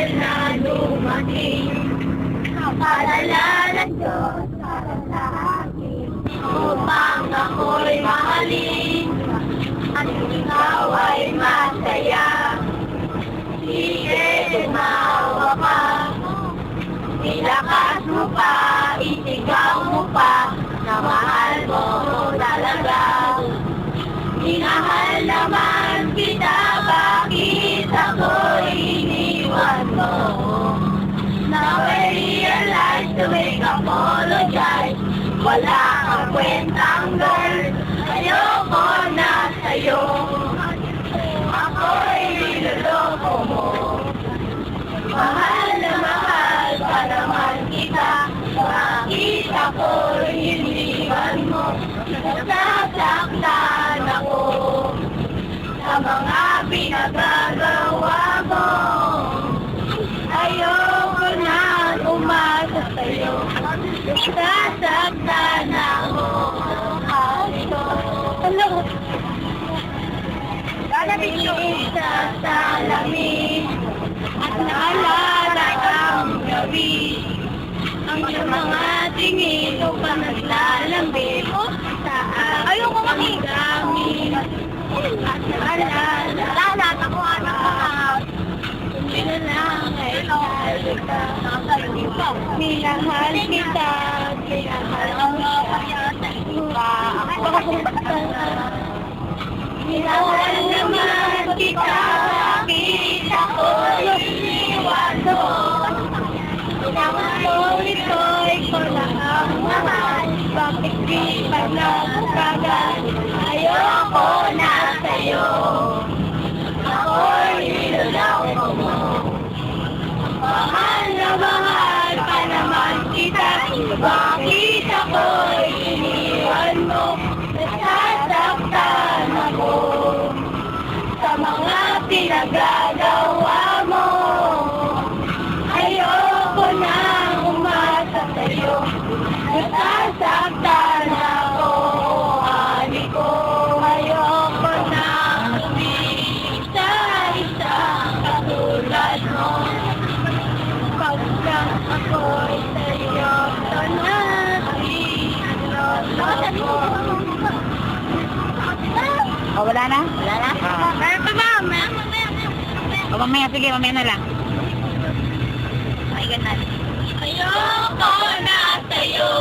anghel na dumating. Padala ng Diyos para sa akin, upang ako'y mahalin, at ikaw ay masaya. Sige, tumawa ka, ilakas mo pa, isigaw mo pa, na mahal mo talaga. Minahal naman kita, bakit ako'y iniwan mo? Now I realize to make apologize. Wala kang kwentang girl, ayoko na sa'yo. Ako'y niloloko mo. Mahal na mahal pa naman kita, bakit ako'y iniwan mo? Nasasaktan ako sa mga pinagagawa mo. Ayoko na umasa sa'yo, sasaktan ako. Ano? Lalabing sa salamin at naalala ang gabi. Ang mga tingin ko pa naglalambing sa ayoko makigamit at naalala ako anak. Hindi na ay kita. Minahal kita, minahal naman kita, bakit ako'y iniwan mo? Tuloy-tuloy ko na ang mahal, bakit di pa nabukagan? Ayoko na sa'yo, ako'y niloloko mo. Mahal na mahal pa naman kita, bakit ako'y iniwan mo? Nasasaktan ako sa mga pinagagawa mo. Ayoko na umasa sa'yo, nasasaktan ako. Ani ko, ayoko na isa-isa katulad mo. Pagka ako'y sa'yo, O, wala na? wala na? Meron pa ba? O, mamaya, sige, mamaya na lang. Ayoko na sa'yo.